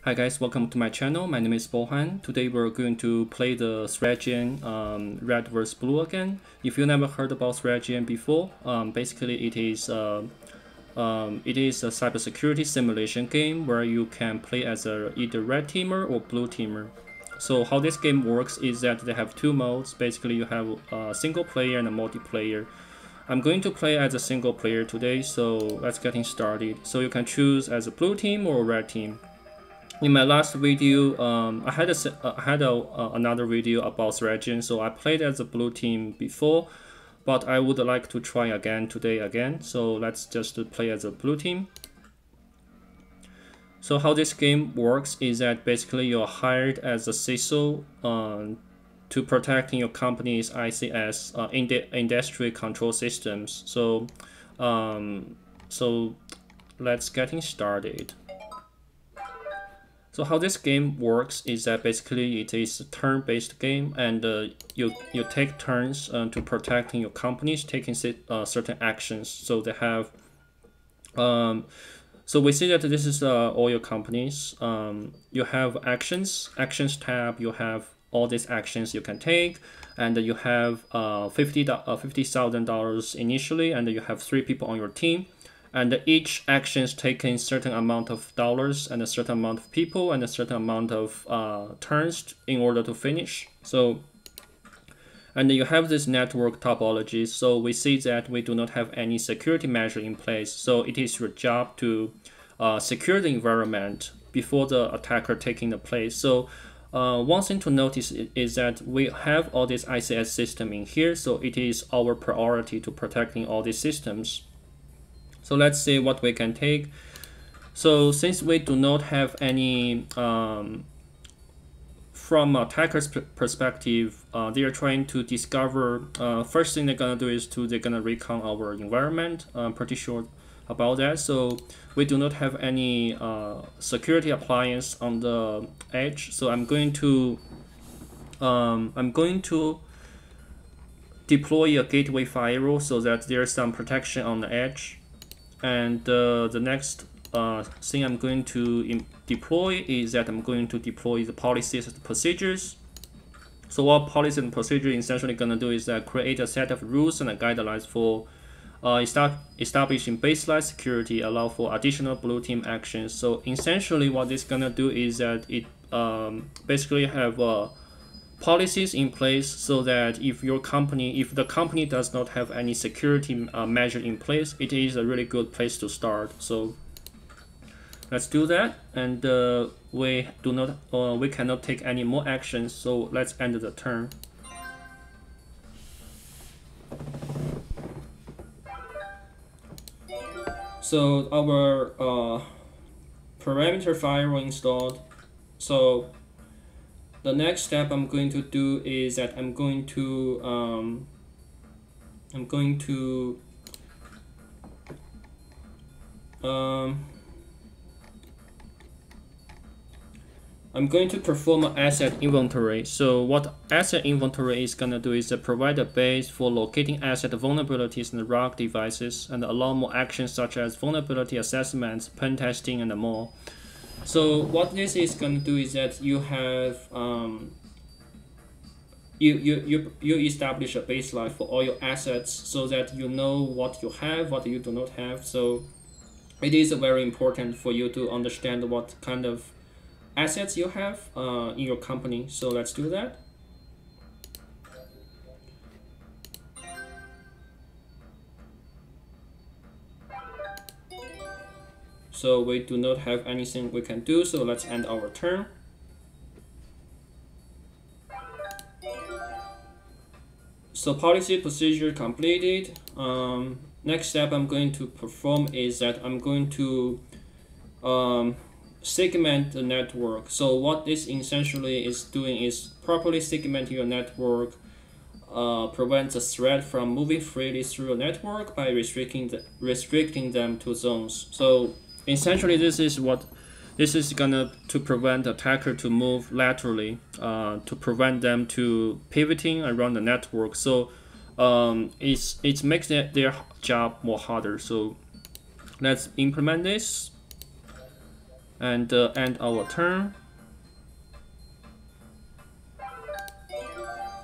Hi guys, welcome to my channel. My name is Bohan. Today we're going to play the ThreatGen Red vs Blue again. If you never heard about ThreatGen before, basically it is a cybersecurity simulation game where you can play as either red teamer or blue teamer. So how this game works is that they have two modes. Basically you have a single player and a multiplayer. I'm going to play as a single player today, so let's get started. So you can choose as a blue team or a red team. In my last video, I had another video about ThreatGen, so I played as a blue team before, but I would like to try again today. So let's just play as a blue team. So how this game works is that basically you're hired as a CISO to protect your company's ICS industry control systems. So let's get started. So how this game works is that basically it is a turn-based game, and you take turns to protecting your companies, taking certain actions. So they have, so we see that this is all your companies. You have actions tab. You have all these actions you can take, and you have $50,000 initially, and you have 3 people on your team. And each action is taking a certain amount of dollars and a certain amount of people and a certain amount of turns in order to finish. So, and you have this network topology. So we see that we do not have any security measure in place. So it is your job to secure the environment before the attacker taking the place. So one thing to notice is that we have all this ICS system in here. So it is our priority to protecting all these systems. So let's see what we can take. So since we do not have any, from attacker's perspective, they are trying to discover, first thing they're gonna do is they're gonna recon our environment. I'm pretty sure about that. So we do not have any security appliance on the edge. So I'm going to deploy a gateway firewall so that there's some protection on the edge. And the next thing I'm going to deploy is that I'm going to deploy the policies and procedures. So what policy and procedure essentially going to do is create a set of rules and guidelines for establishing baseline security, allow for additional blue team actions. So essentially what this going to do is that it basically have policies in place so that if the company does not have any security measure in place, it is a really good place to start. So let's do that, and we cannot take any more actions. So let's end the turn. So our parameter firewall installed. So the next step I'm going to do is that I'm going to perform an asset inventory. So what asset inventory is gonna do is provide a base for locating asset vulnerabilities in the ROG devices and allow more actions such as vulnerability assessments, pen testing, and more. So what this is going to do is that you have you establish a baseline for all your assets so that you know what you have, what you do not have. So it is very important for you to understand what kind of assets you have in your company. So let's do that. So we do not have anything we can do, so let's end our turn. So policy procedure completed. Next step I'm going to perform is that I'm going to segment the network. So what this essentially is doing is properly segmenting your network, prevents a threat from moving freely through your network by restricting them to zones. So essentially this is gonna to prevent the attacker to move laterally, to prevent them to pivoting around the network. So it makes their job more harder. So let's implement this. and end our turn.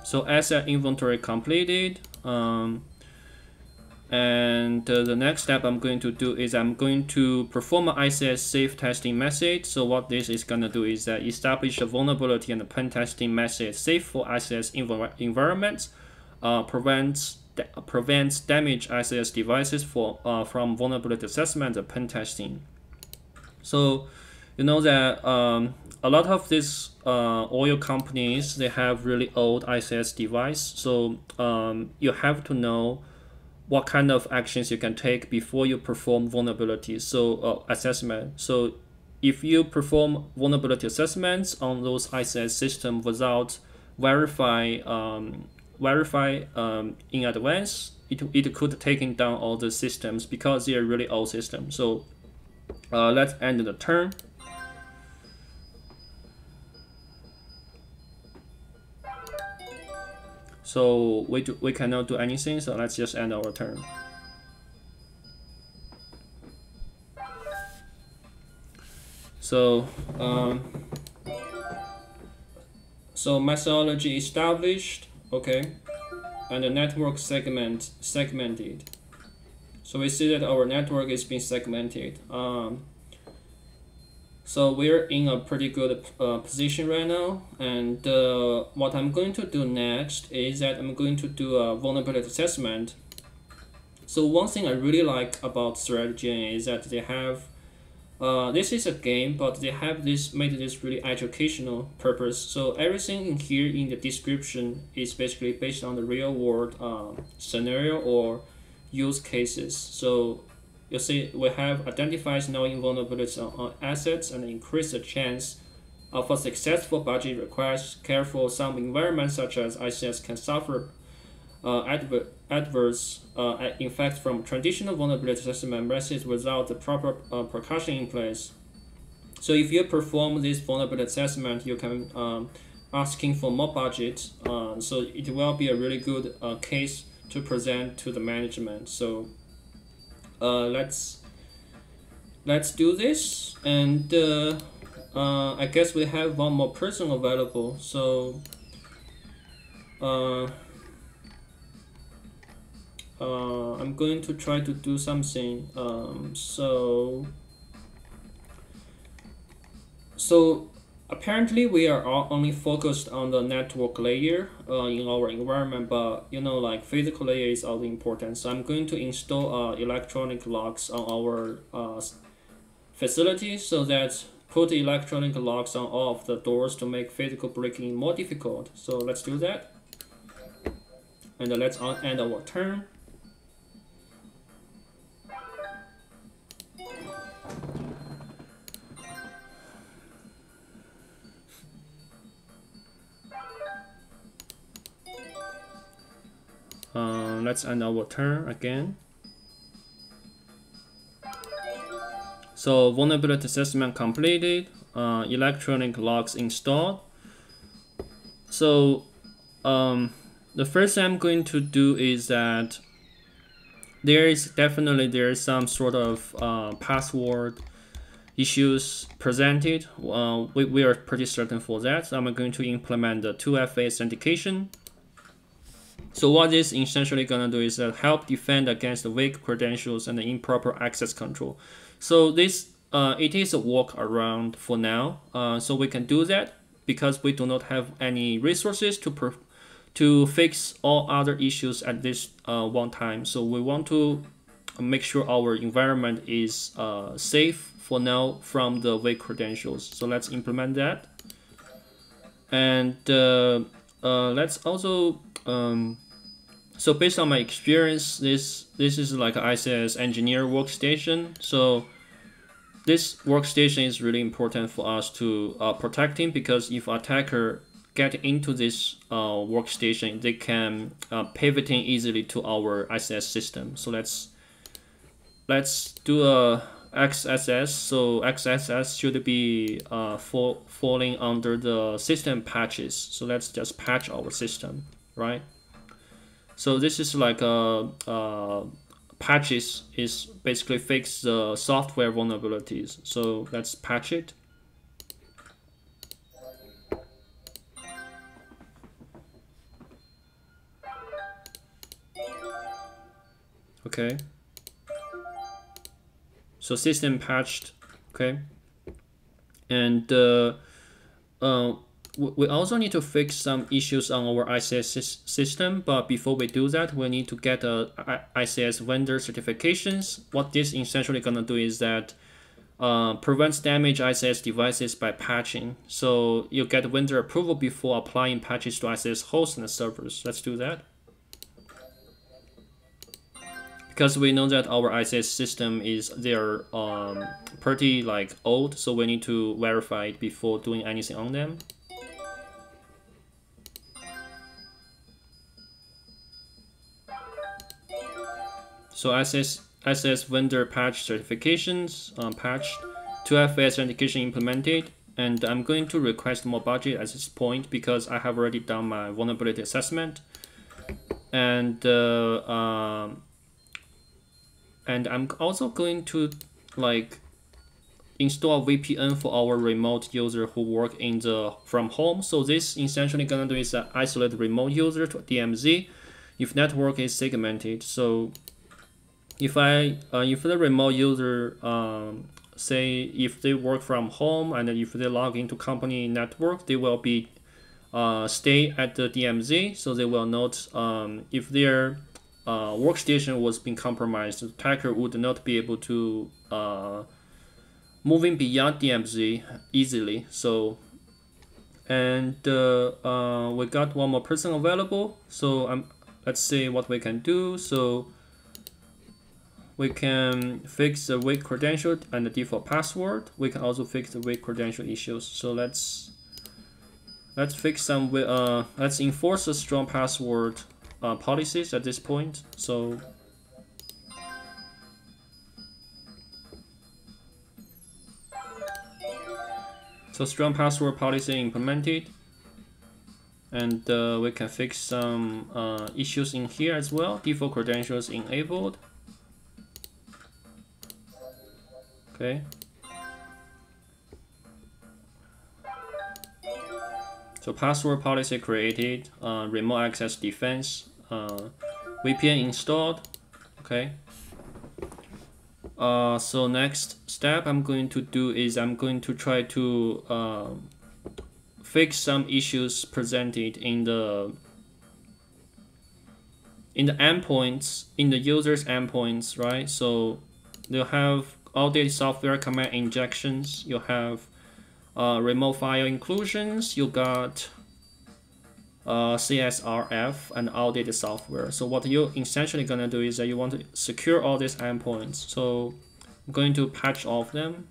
So asset inventory completed. And the next step I'm going to do is I'm going to perform an ICS safe testing message. So what this is going to do is that establish a vulnerability and a pen testing message safe for ICS environments, prevents damaged ICS devices from vulnerability assessment and pen testing. So you know that a lot of these oil companies, they have really old ICS device. So you have to know what kind of actions you can take before you perform vulnerability assessment. So if you perform vulnerability assessments on those ICS systems without verify in advance, it could taking down all the systems because they are really old systems. So let's end the turn. So we cannot do anything, so let's just end our turn. So methodology established, okay, and the network segmented. So we see that our network is being segmented. So we're in a pretty good position right now, and what I'm going to do next is that I'm going to do a vulnerability assessment. So one thing I really like about ThreatGen is that they have, this is a game, but they have made this really educational purpose. So everything in here in the description is basically based on the real world scenario or use cases. So you see, we have identified known vulnerabilities on assets and increase the chance of a successful budget request. Careful, some environments such as ICS can suffer adverse effects from traditional vulnerability assessment methods without the proper precaution in place. So if you perform this vulnerability assessment, you can asking for more budget. So it will be a really good case to present to the management. So let's do this, and I guess we have one more person available. So I'm going to try to do something. So apparently we are only focused on the network layer in our environment, but you know, like physical layer is also important. So I'm going to install electronic locks on our facility, so that put electronic locks on all of the doors to make physical breaking more difficult. So let's do that, and let's end our turn. Let's end our turn again. So vulnerability assessment completed, electronic logs installed. So the first thing I'm going to do is that there is some sort of password issues presented. We are pretty certain for that. So I'm going to implement the 2FA authentication. So what this essentially gonna do is help defend against the weak credentials and the improper access control. So this it is a workaround for now. So we can do that because we do not have any resources to fix all other issues at this one time. So we want to make sure our environment is safe for now from the weak credentials. So let's implement that, and let's also so based on my experience, this is like an ICS engineer workstation. So this workstation is really important for us to protecting, because if attacker get into this workstation, they can pivoting easily to our ICS system. So let's do a XSS. So XSS should be falling under the system patches. So let's just patch our system, right? So this is like a patches is basically fix the software vulnerabilities. So let's patch it. Okay. So system patched. Okay. And we also need to fix some issues on our ICS system, but before we do that, we need to get a ICS vendor certifications. What this essentially gonna do is that prevents damage ICS devices by patching. So you get vendor approval before applying patches to ICS hosts and servers. Let's do that. Because we know that our ICS system is pretty like old, so we need to verify it before doing anything on them. So ICS vendor patch certifications patched, 2FA authentication implemented, and I'm going to request more budget at this point because I have already done my vulnerability assessment, and I'm also going to like install VPN for our remote user who work from home. So this essentially gonna do is isolate remote user to DMZ if network is segmented. So if the remote user say if they work from home and if they log into company network, they will be stay at the DMZ, so they will not if their workstation was being compromised, the attacker would not be able to moving beyond DMZ easily. So, and we got one more person available. So let's see what we can do. So we can fix the weak credential and the default password. We can also fix the weak credential issues. So let's fix some. Let's enforce a strong password policies at this point. So strong password policy implemented, and we can fix some issues in here as well. Default credentials enabled. Okay. So password policy created, remote access defense, VPN installed. Okay. So next step I'm going to do is I'm going to try to fix some issues presented in the endpoints, in the user's endpoints, right? So you have outdated software command injections, you have remote file inclusions, you got CSRF and outdated software. So what you're essentially gonna do is that you want to secure all these endpoints. So I'm going to patch all of them.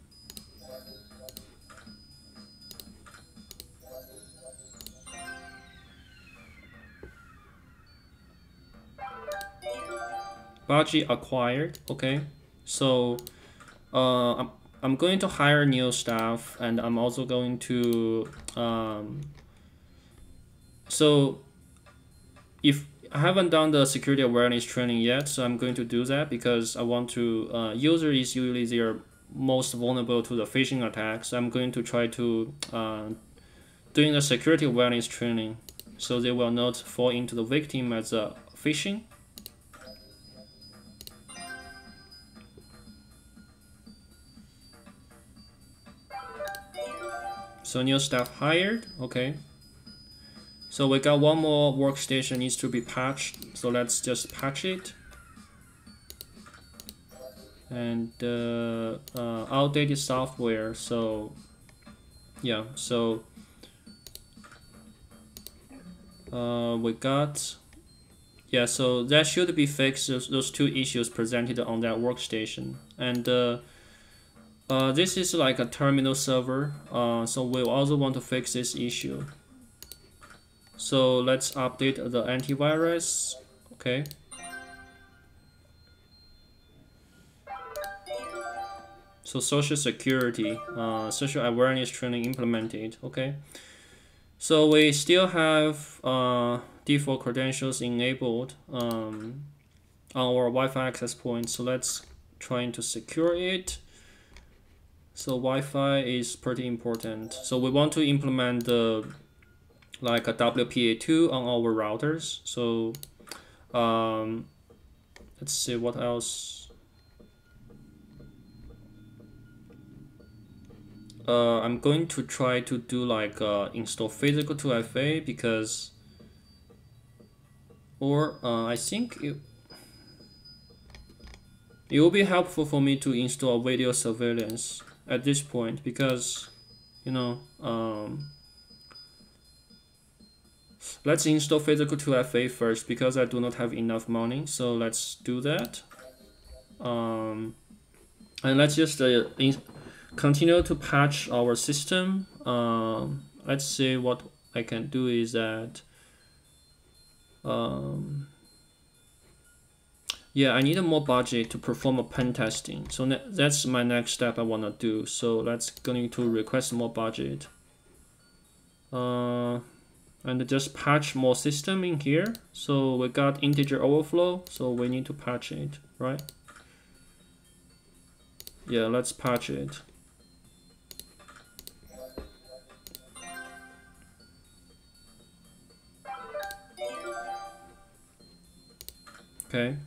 Budget acquired. Okay, so I'm going to hire new staff, and I'm also going to so if I haven't done the security awareness training yet, so I'm going to do that because I want to user is usually they're most vulnerable to the phishing attacks. So I'm going to try to doing the security awareness training so they will not fall into the victim as a phishing. So new staff hired. Okay. So we got one more workstation needs to be patched. So let's just patch it. And outdated software. So yeah. So we got so that should be fixed. Those two issues presented on that workstation. And this is like a terminal server. So we also want to fix this issue. So let's update the antivirus. Okay. So social security, social awareness training implemented. Okay. So we still have default credentials enabled. our Wi-Fi access point. So let's try to secure it. So Wi-Fi is pretty important. So we want to implement the like a WPA2 on our routers. So let's see what else. I'm going to try to do like install physical 2FA because, or I think it will be helpful for me to install video surveillance at this point because, you know, let's install physical 2FA first because I do not have enough money. So let's do that. And let's just continue to patch our system. Let's see what I can do is that yeah, I need more budget to perform a pen testing. So that's my next step I want to do. So let's going to request more budget. And just patch more system in here. So we got integer overflow, so we need to patch it, right? Yeah, let's patch it. Okay,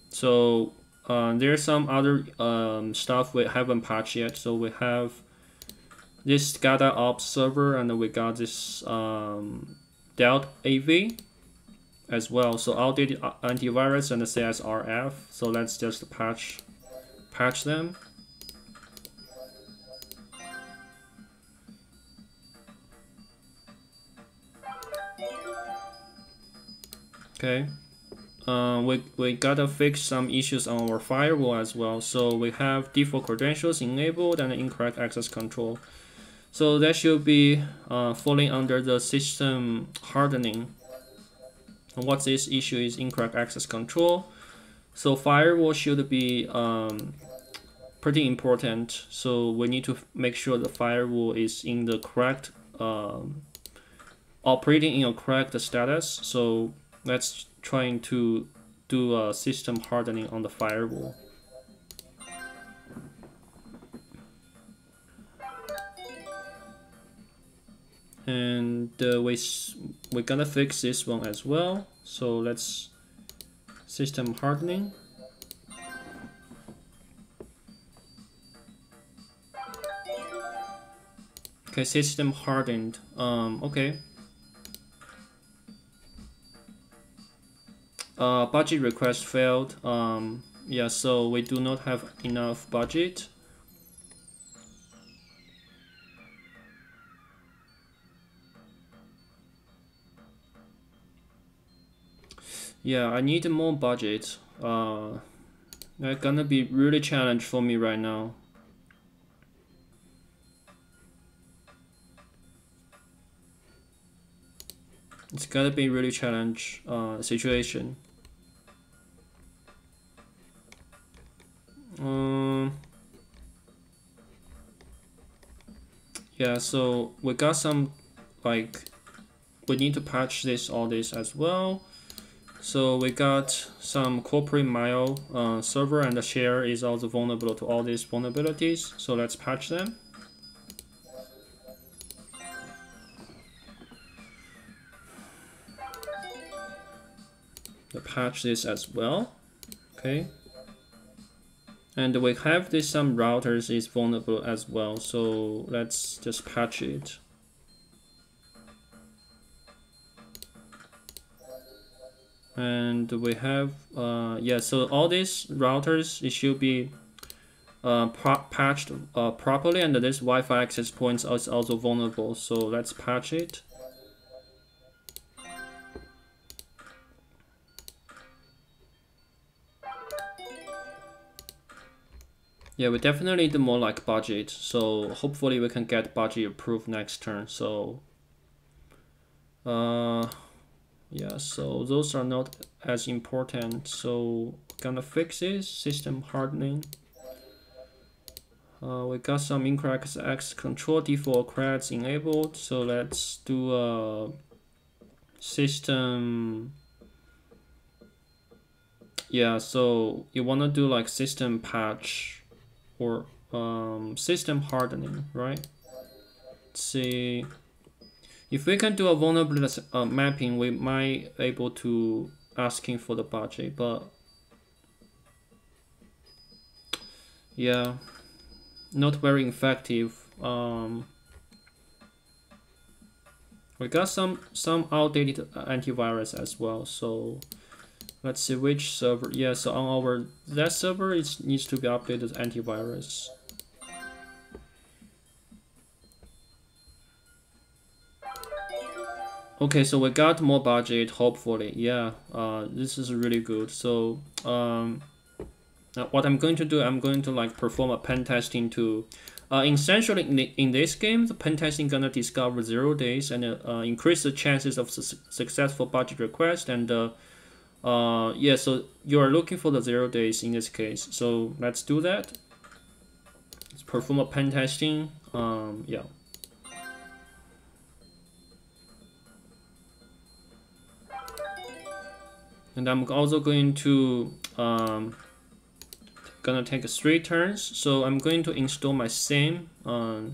so there's some other stuff we haven't patched yet. So we have this SCADA ops server, and we got this Delt AV as well. So outdated antivirus and the CSRF. So let's just patch them. Okay. We gotta fix some issues on our firewall as well. So we have default credentials enabled and incorrect access control. So that should be falling under the system hardening. And what this issue is incorrect access control. So firewall should be pretty important. So we need to make sure the firewall is in the correct operating in a correct status. So let's trying to do a system hardening on the firewall. And we're gonna fix this one as well. So let's system hardening. Okay, system hardened. Okay. Budget request failed. Yeah, so we do not have enough budget. Yeah, I need more budget. That's gonna be really challenge for me right now. It's gonna be really challenge situation. Yeah, so we got some like we need to patch all this as well. So we got some corporate mail server and the share is also vulnerable to all these vulnerabilities. So let's patch them. Patch this as well. Okay. And we have this some routers is vulnerable as well. So let's just patch it. And we have yeah, so all these routers, it should be patched properly, and this Wi-Fi access points is also vulnerable, so let's patch it. Yeah, we definitely need more like budget, so hopefully we can get budget approved next turn. So yeah, so those are not as important, so gonna fix this system hardening. We got some incorrect access control default creds enabled, so let's do a system Yeah, so you wanna do like system patch or system hardening, right? Let's see. If we can do a vulnerability mapping, we might able to asking for the budget, but yeah, not very effective. We got some outdated antivirus as well. So let's see which server. Yeah, so on our that server, it needs to be updated antivirus. Okay, so we got more budget, hopefully. Yeah, this is really good. So now what I'm going to do, I'm going to like perform a pen testing to essentially in this game, the pen testing gonna discover 0 days and increase the chances of successful budget request. And yeah, so you are looking for the 0 days in this case. So let's do that. Let's perform a pen testing. Yeah. And I'm also going to gonna take 3 turns. So I'm going to install my SIEM to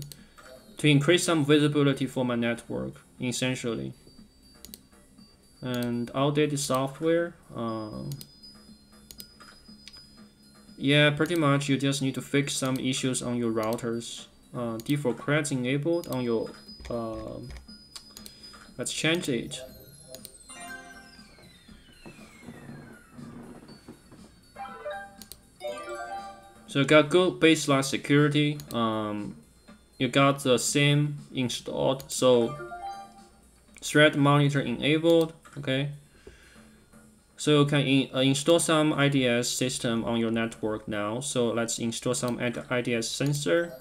increase some visibility for my network, essentially. And outdated software. Yeah, pretty much you just need to fix some issues on your routers. Default creds enabled on your. Let's change it. So you got good baseline security. You got the SIEM installed. So threat monitor enabled. Okay. So you can install some IDS system on your network now. So let's install some IDS sensor.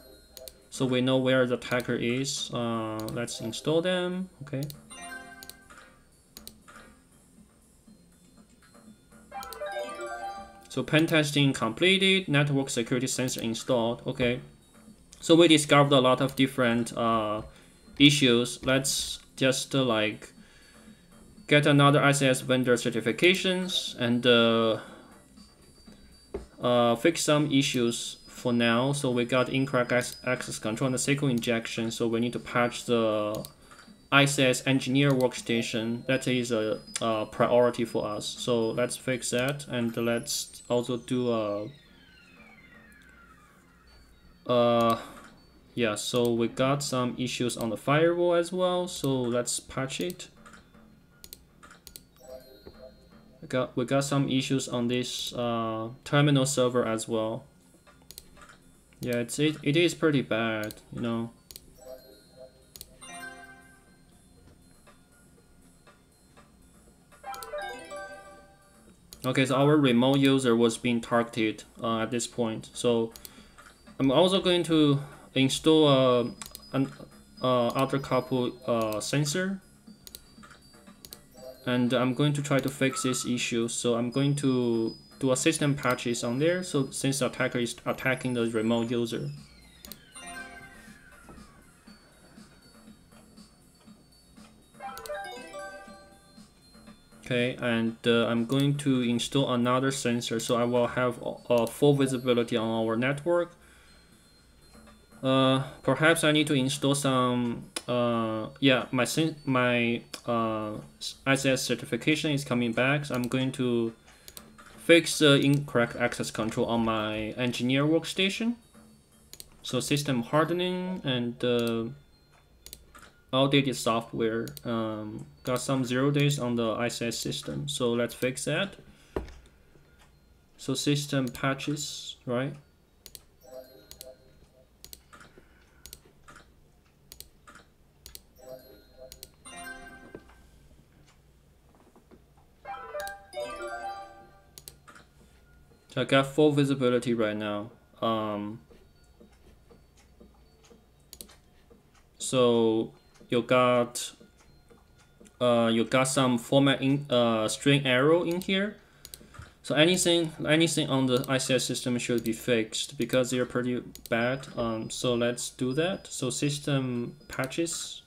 So we know where the attacker is. Let's install them. Okay. So pen testing completed, network security sensor installed. Okay. So we discovered a lot of different issues. Let's just like get another ICS vendor certifications and fix some issues for now. So we got incorrect access control and the SQL injection. So we need to patch the ICS engineer workstation. That is a priority for us. So let's fix that, and let's also do yeah. So we got some issues on the firewall as well. So let's patch it. We got some issues on this terminal server as well. Yeah, it is pretty bad, you know. Okay, so our remote user was being targeted at this point. So I'm also going to install an other couple sensor, and I'm going to try to fix this issue. So I'm going to do a system patches on there. So since the attacker is attacking the remote user. Okay, and I'm going to install another sensor, so I will have full visibility on our network. Perhaps I need to install some. Yeah, my ICS certification is coming back. So I'm going to fix the incorrect access control on my engineer workstation. So system hardening and outdated software. Got some 0 days on the ICS system. So let's fix that. So system patches, right? So I got full visibility right now. So you got some format in string error in here. So anything on the ICS system should be fixed because they're pretty bad. So let's do that. So system patches,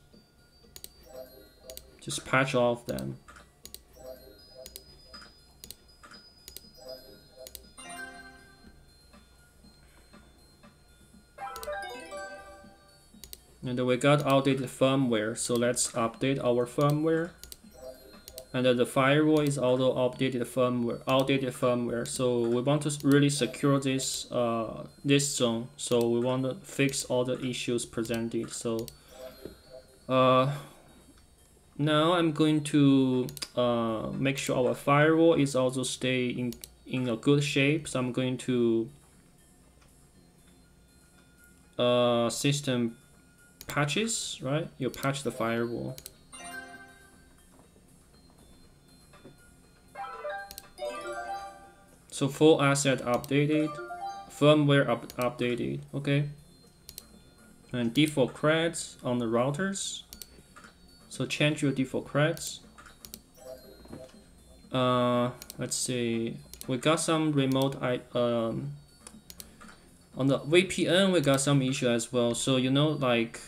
just patch all of them. And we got outdated firmware, so let's update our firmware. And the firewall is also outdated firmware. So we want to really secure this this zone. So we want to fix all the issues presented. So now I'm going to make sure our firewall is also stay in a good shape. So I'm going to system patches, right? You patch the firewall. So full asset updated, firmware updated, okay. And default creds on the routers. So change your default creds. Let's see, we got some remote on the VPN we got some issue as well. So you know, like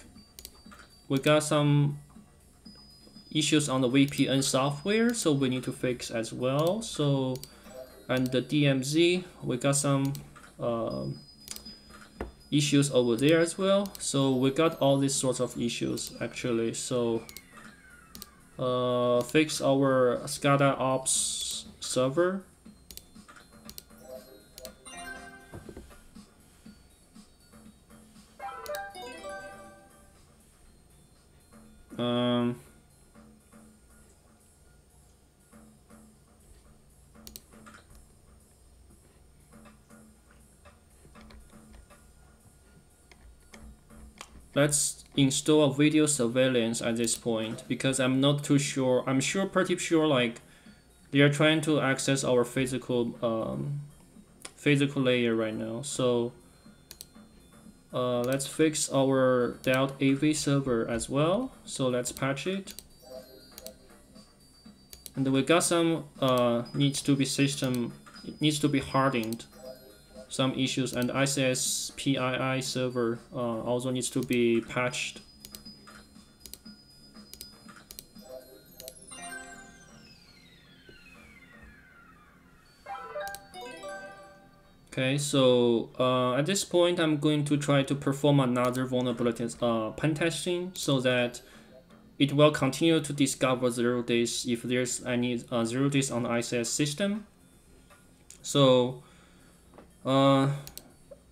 we got some issues on the VPN software, so we need to fix as well. So and the DMZ we got some issues over there as well. So we got all these sorts of issues actually. So fix our SCADA ops server. Let's install a video surveillance at this point, because I'm not too sure. I'm pretty sure like they are trying to access our physical layer right now. So let's fix our Delt AV server as well. So let's patch it. And we got some needs to be hardened. Some issues, and ICS PII server also needs to be patched. Okay, so at this point I'm going to try to perform another vulnerability pen testing, so that it will continue to discover 0 days if there's any 0 days on the ICS system. So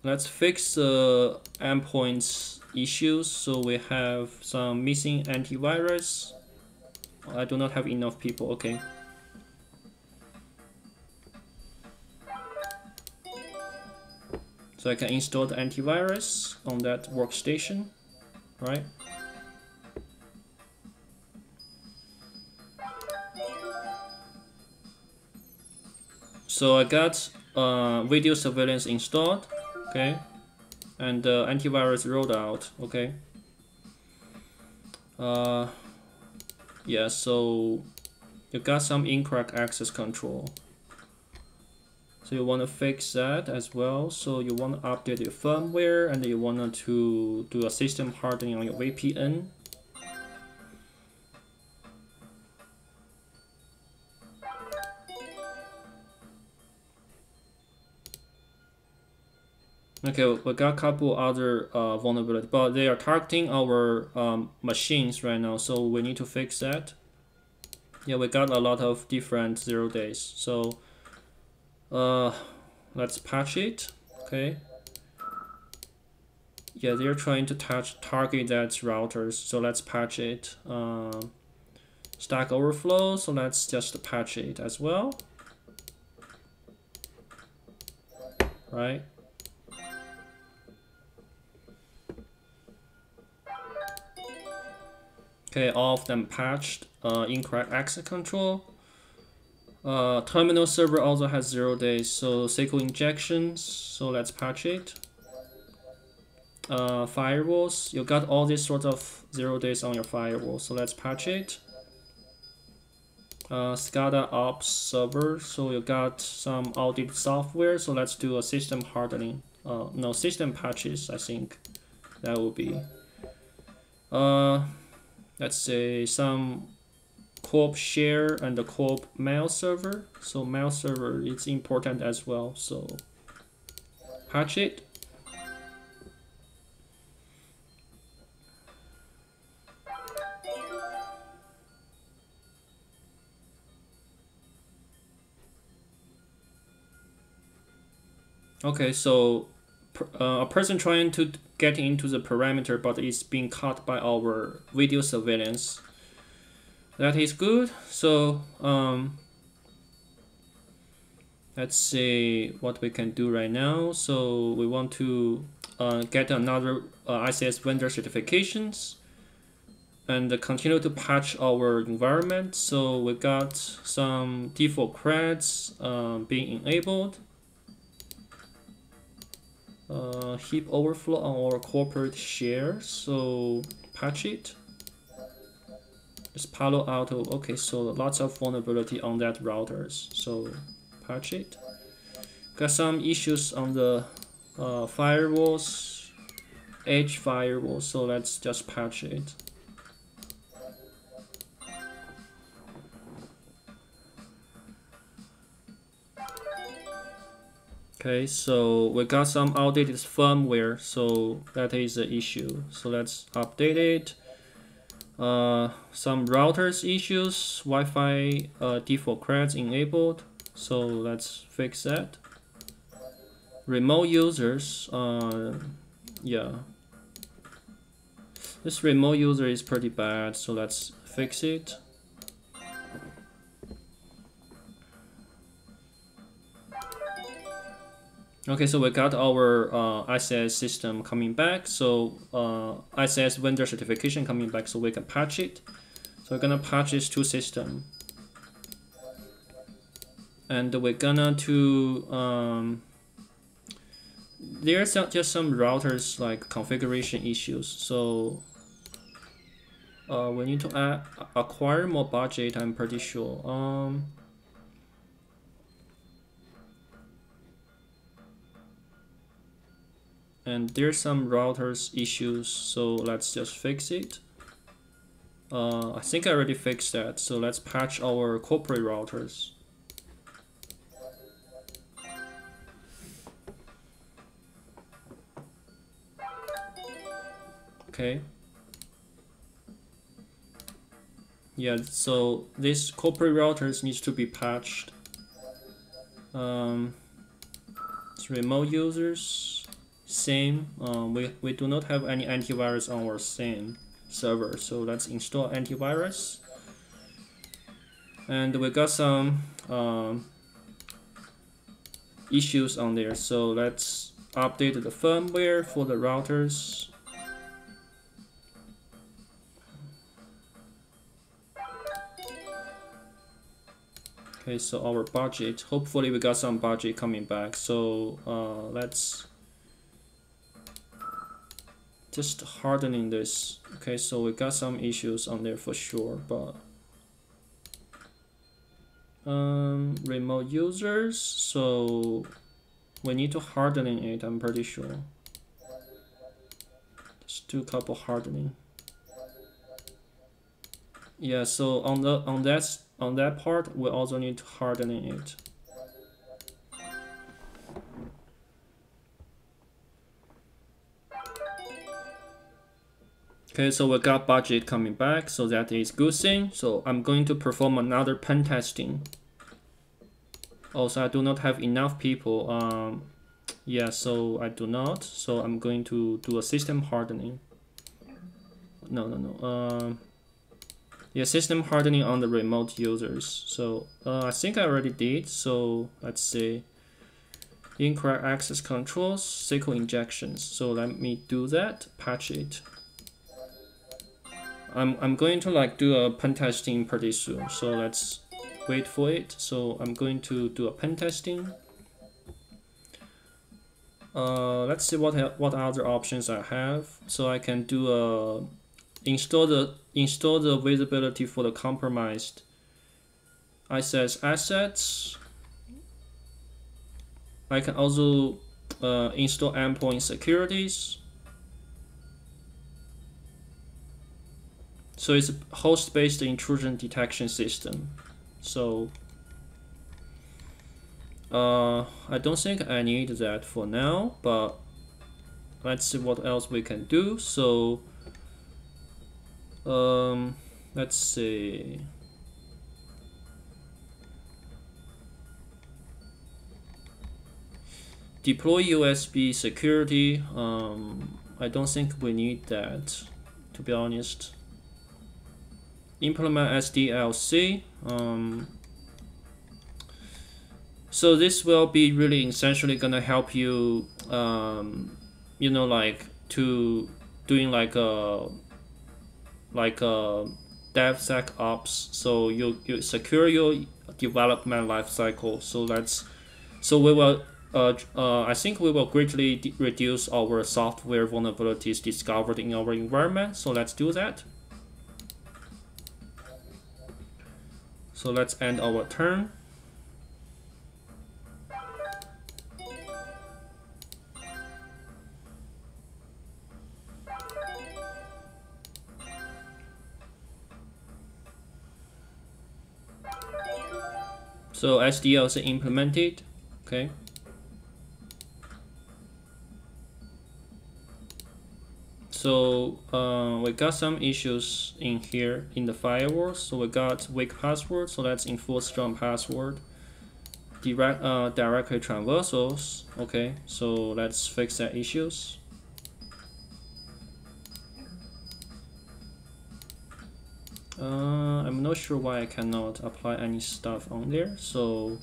let's fix the endpoints issues. So we have some missing antivirus. I do not have enough people. Okay. So I can install the antivirus on that workstation, right? So I got video surveillance installed, okay, and antivirus rolled out, okay. Yeah, so you got some incorrect access control. So you want to fix that as well. So you want to update your firmware, and you want to do a system hardening on your VPN. Okay, we got a couple other vulnerabilities, but they are targeting our machines right now, so we need to fix that. Yeah, we got a lot of different 0 days. So let's patch it. Okay. Yeah, they're trying to target that routers, so let's patch it. Stack Overflow, so let's just patch it as well. Right. Okay, all of them patched. Incorrect access control. Terminal server also has 0 days, so SQL injections, so let's patch it. Firewalls, you got all these sorts of 0 days on your firewall, so let's patch it. SCADA ops server, so you got some outdated software, so let's do a system hardening. No, system patches, I think that will be. Let's say some corp share and the corp mail server. So mail server is important as well, so patch it. Okay, so a person trying to get into the perimeter but is being caught by our video surveillance. That is good. So let's see what we can do right now. So we want to get another ICS vendor certifications and continue to patch our environment. So we got some default creds being enabled. Heap overflow on our corporate share, so patch it. It's Palo Alto. Okay, so lots of vulnerability on that routers, so patch it. Got some issues on the firewalls, edge firewall, so let's just patch it. Okay, so we got some outdated firmware, so that is the issue. So let's update it. Some routers issues, Wi-Fi default creds enabled, so let's fix that. Remote users, yeah, this remote user is pretty bad, so let's fix it. Okay, so we got our ICS system coming back, so ICS vendor certification coming back, so we can patch it. So we're gonna patch this to system, and we're gonna to there's just some routers like configuration issues, so we need to acquire more budget. I'm pretty sure. And there's some routers issues, so let's just fix it. I think I already fixed that, so let's patch our corporate routers. Okay. Yeah, so this corporate routers needs to be patched. It's remote users. Same, we do not have any antivirus on our same server, so let's install antivirus. And we got some issues on there, so let's update the firmware for the routers. Okay, so our budget, hopefully we got some budget coming back, so let's just hardening this. Okay, so we got some issues on there for sure, but remote users, so we need to hardening it, I'm pretty sure. Just do a couple hardening. Yeah, so on that part we also need to hardening it. Okay, so we got budget coming back, so that is good thing. So I'm going to perform another pen testing. Also, I do not have enough people. Yeah, so I do not. So I'm going to do a system hardening. No. Yeah, system hardening on the remote users. So I think I already did. So let's see. Incorrect access controls, SQL injections. So let me do that. Patch it. I'm going to like do a pen testing pretty soon, so let's wait for it. So I'm going to do a pen testing. Let's see what other options I have. So I can do install the visibility for the compromised ICS assets. I can also install endpoint securities. So it's a host-based intrusion detection system. So I don't think I need that for now, but let's see what else we can do. So let's see. deploy USB security. I don't think we need that, to be honest. Implement SDLC. So this will be really essentially gonna help you, you know, like to doing like a DevSecOps. So you secure your development lifecycle. So we will. I think we will greatly reduce our software vulnerabilities discovered in our environment. So let's do that. So let's end our turn. So SDLC implemented, okay. So we got some issues in here in the firewall. So we got weak password. So let's enforce strong password. Directory traversals. Okay. So let's fix that issues. I'm not sure why I cannot apply any stuff on there. So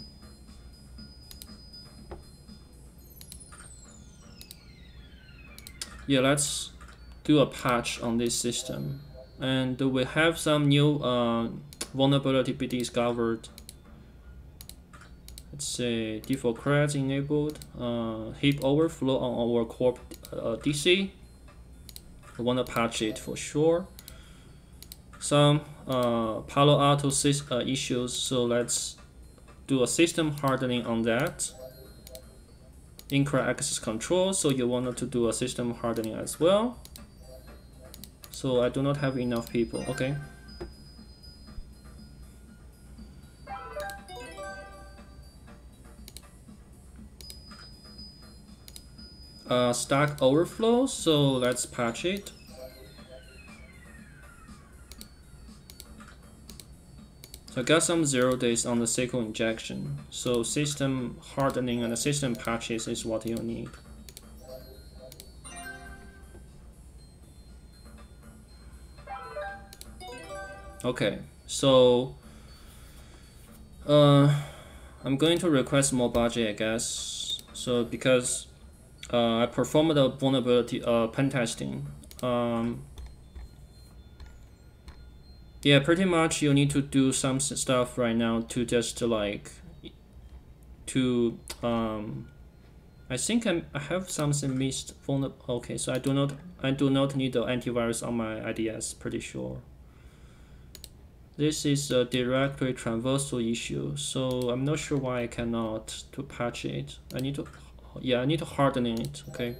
yeah, let's do a patch on this system, and we have some new vulnerability be discovered. Let's say default creds enabled, heap overflow on our core DC. We want to patch it for sure. Some Palo Alto issues, so let's do a system hardening on that. Incorrect access control, so you wanted to do a system hardening as well. So I do not have enough people. Okay. Stack overflow, so let's patch it. So I got some 0 days on the SQL injection. So system hardening and the system patches is what you need. Okay, so I'm going to request more budget, I guess. So because I performed a vulnerability pen testing. Yeah, pretty much you need to do some stuff right now to just like to I think I have something missed. Okay, so I do not need the antivirus on my IDS. Pretty sure. This is a directory traversal issue, so I'm not sure why I cannot to patch it. I need to harden it. Okay.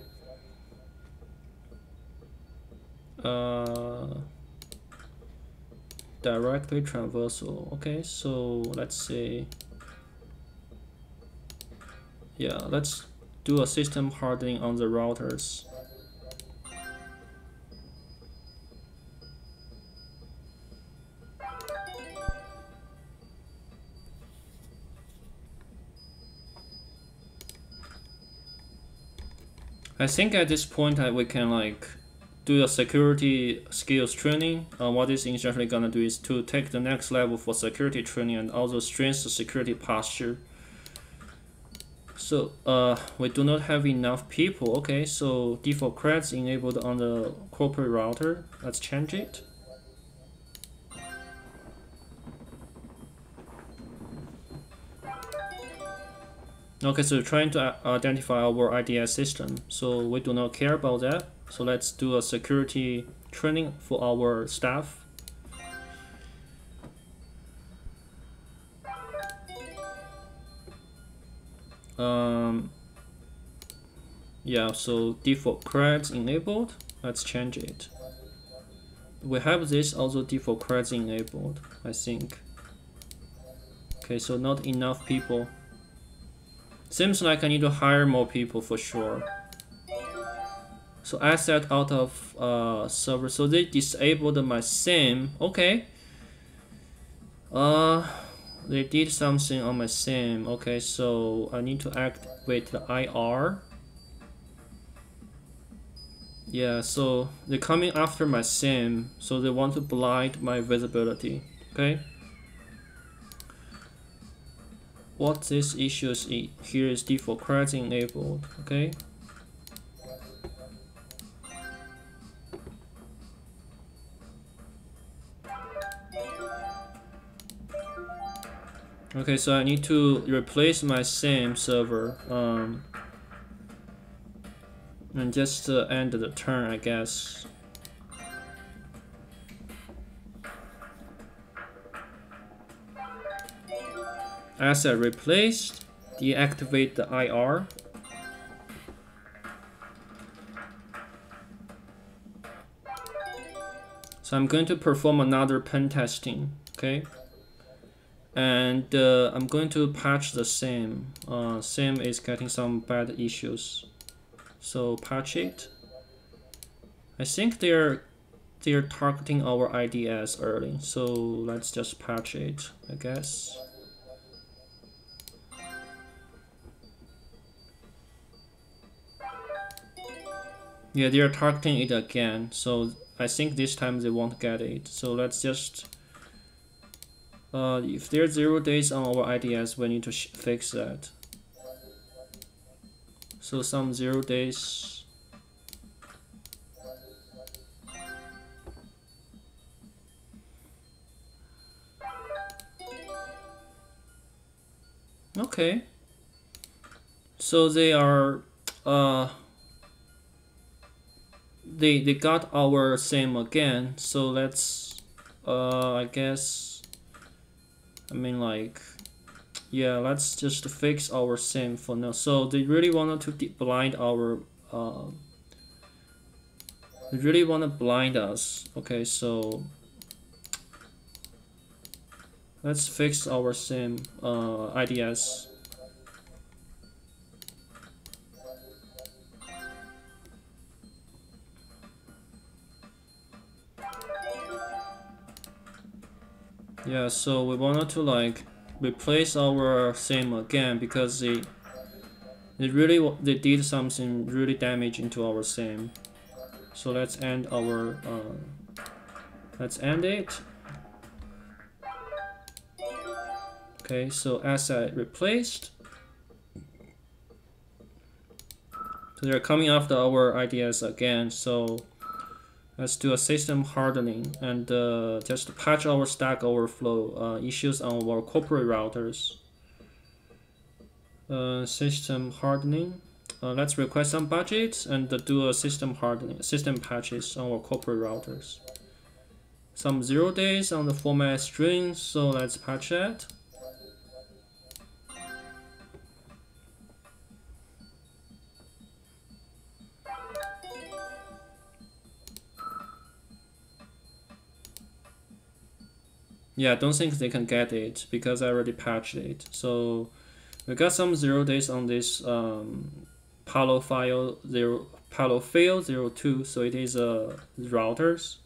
Directory traversal. Okay, so let's say, yeah, let's do a system hardening on the routers. I think at this point we can like do a security skills training. What this essentially gonna do is to take the next level for security training and also strengthen the security posture. So we do not have enough people. Okay, so default creds enabled on the corporate router. Let's change it. Okay, so trying to identify our IDS system. So we do not care about that. So let's do a security training for our staff. Yeah, so default creds enabled. Let's change it. We have this also default creds enabled, I think. Okay, so not enough people. Seems like I need to hire more people for sure. So asset out of server. So they disabled my SIM. Okay. they did something on my SIM. Okay, so I need to activate the IR. Yeah, so they're coming after my SIM, so they want to blind my visibility. Okay. What this issue is here is default credit enabled. Okay. Okay, so I need to replace my SIM server and just end the turn, I guess. Asset replaced. Deactivate the IR. So I'm going to perform another pen testing. Okay. And I'm going to patch the SIM. SIM is getting some bad issues, so patch it. I think they're targeting our IDS early, so let's just patch it, I guess. Yeah, they're targeting it again, so I think this time they won't get it. So let's just if there's 0 days on our IDS, we need to fix that. So some 0 days. Okay. So they are they got our SIM again. So let's I guess. I mean, like, yeah, let's just fix our SIM for now. So they really wanted to blind our they really want to blind us. Okay, so let's fix our SIM IDS. Yeah, so we wanted to like replace our SIM again because they did something really damaging to our SIM. So let's end our let's end it. Okay, so asset replaced. So they're coming after our IDS again. So let's do a system hardening and just patch our Stack Overflow issues on our corporate routers. System hardening. Let's request some budgets and do a system hardening, system patches on our corporate routers. Some 0 days on the format string, so let's patch that. Yeah, I don't think they can get it because I already patched it. So we got some 0 days on this Palo fail 02, so it is routers.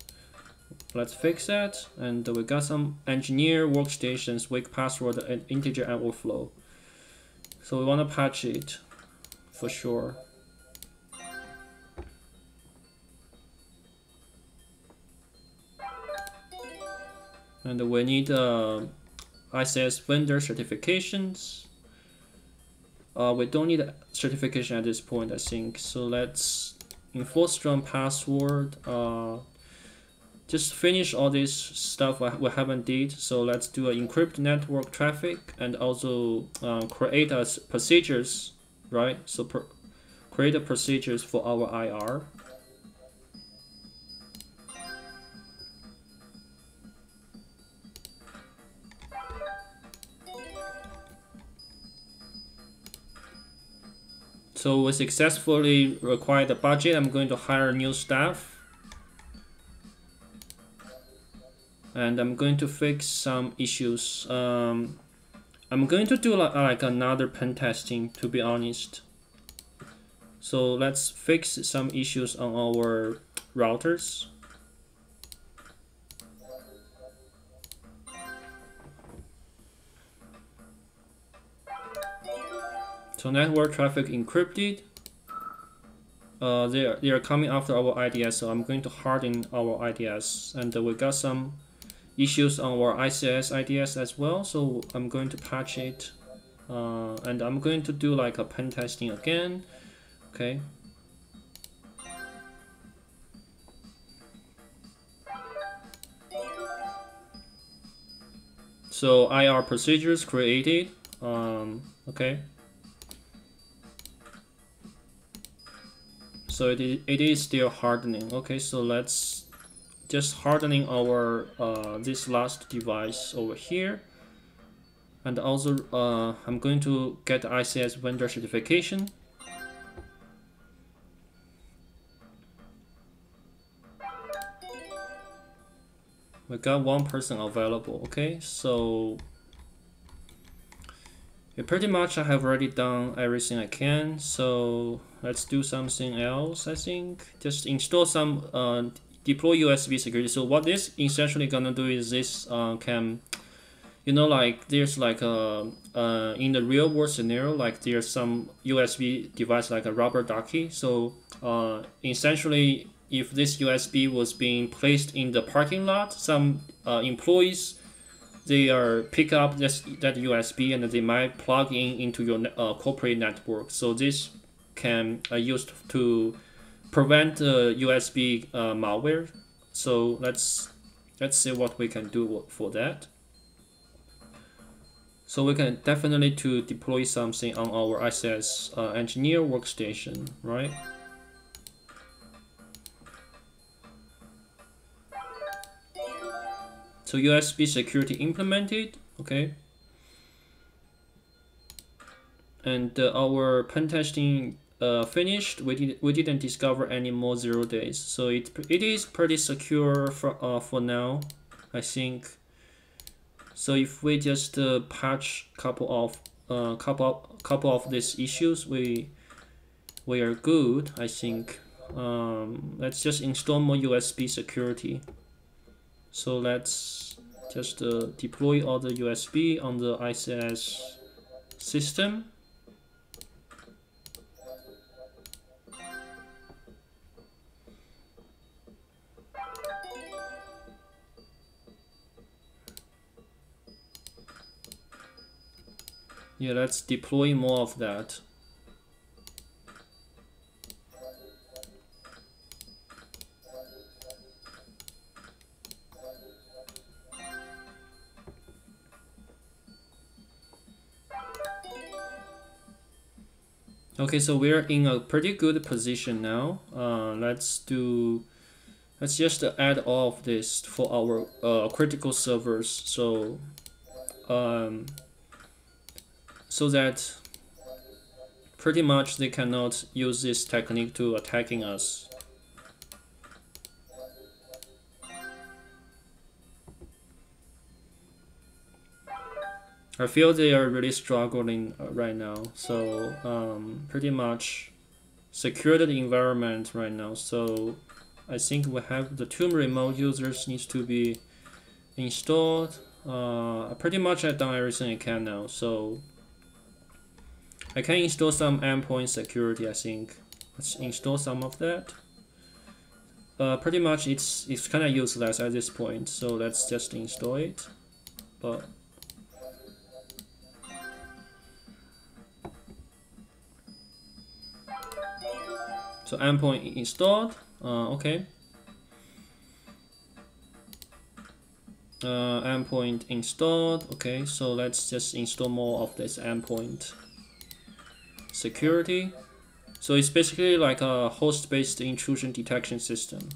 Let's fix that, and we got some engineer workstations, weak password, and integer overflow. So we want to patch it for sure. And we need ICS vendor certifications. We don't need certification at this point, I think. So let's enforce strong password. Just finish all this stuff we haven't did. So let's do an encrypt network traffic and also create us procedures, right? So create a procedures for our IR. So we successfully acquired the budget. I'm going to hire new staff. And I'm going to fix some issues. I'm going to do like another pen testing, to be honest. So let's fix some issues on our routers. So network traffic encrypted. They are coming after our IDS, so I'm going to harden our IDS, and we got some issues on our ICS IDS as well, so I'm going to patch it, and I'm going to do like a pen testing again. Okay. So IR procedures created. Okay. So it is still hardening. Okay, so let's just hardening our this last device over here, and also I'm going to get ICS vendor certification. We got one person available. Okay, so yeah, pretty much I have already done everything I can. So let's do something else. I think just install some deploy USB security. So what this essentially gonna do is this can, you know, like there's like a in the real world scenario, like there's some USB device like a rubber ducky. So essentially, if this USB was being placed in the parking lot, some employees, they are pick up that USB and they might plug in into your corporate network. So this can used to prevent USB malware. So let's see what we can do for that. So we can definitely to deploy something on our ICS engineer workstation, right? So USB security implemented, okay. And our pen testing finished. We didn't discover any more 0 days, so it is pretty secure for now, I think. So if we just patch couple of these issues, we are good, I think. Let's just install more USB security. So let's just deploy all the USB on the ICS system. Yeah, let's deploy more of that. Okay, so we're in a pretty good position now. Let's just add all of this for our critical servers. So so that pretty much they cannot use this technique to attacking us. I feel they are really struggling right now, so pretty much secure the environment right now. So I think we have the 2 remote users needs to be installed. Pretty much I've done everything I can now, so I can install some endpoint security, I think. Let's install some of that. Pretty much it's kind of useless at this point, so let's just install it. But so endpoint installed. Okay. Endpoint installed. Okay, so let's just install more of this endpoint security. So it's basically like a host-based intrusion detection system.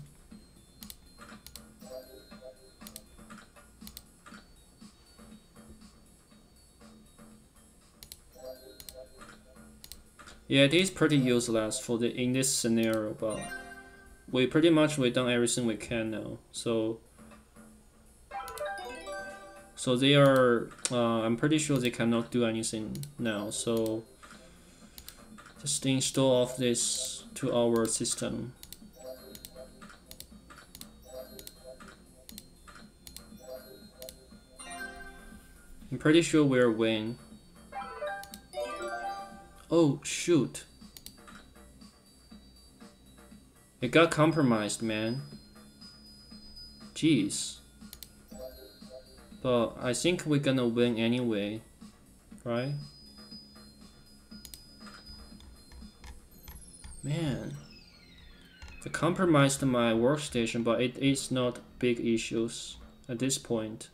Yeah, it is pretty useless for in this scenario, but we done everything we can now. So they are I'm pretty sure they cannot do anything now. So just install all of this to our system. I'm pretty sure we'll win. Oh shoot. It got compromised, man. Jeez. But I think we're gonna win anyway, right? Man. They compromised my workstation, but it is not big issues at this point.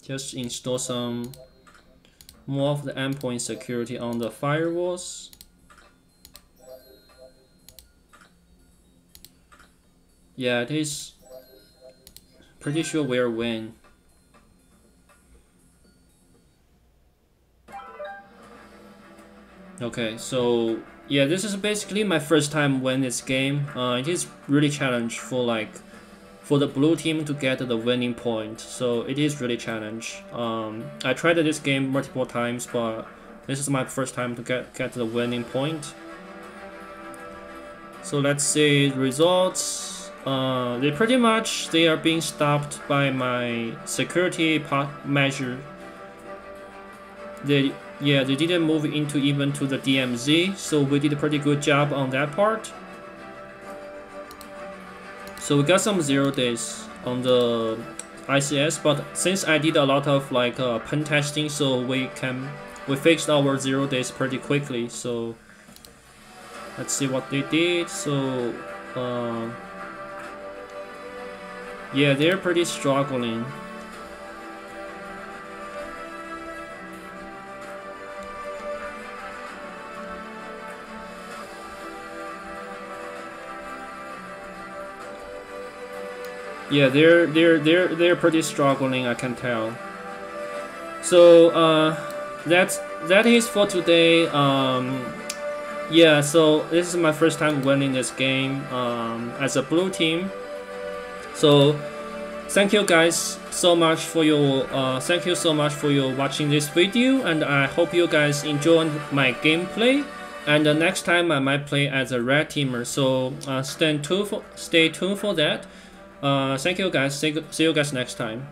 Just install some more of the endpoint security on the firewalls. Yeah, it is pretty sure we'll win. Okay, so yeah, this is basically my first time win this game. It is really challenge for the blue team to get the winning point. So it is really challenge. I tried this game multiple times, but this is my first time to get the winning point. So let's see results. They are being stopped by my security measure. They didn't move into even to the DMZ, so we did a pretty good job on that part. So we got some 0 days on the ICS, but since I did a lot of pen testing, so we fixed our 0 days pretty quickly. So let's see what they did. So yeah, they're pretty struggling. Yeah, they're pretty struggling, I can tell. So that is for today. Yeah, so this is my first time winning this game as a blue team. So thank you guys so much for your watching this video, and I hope you guys enjoyed my gameplay. And next time I might play as a red teamer. So stay tuned for that. Thank you guys. See you guys next time.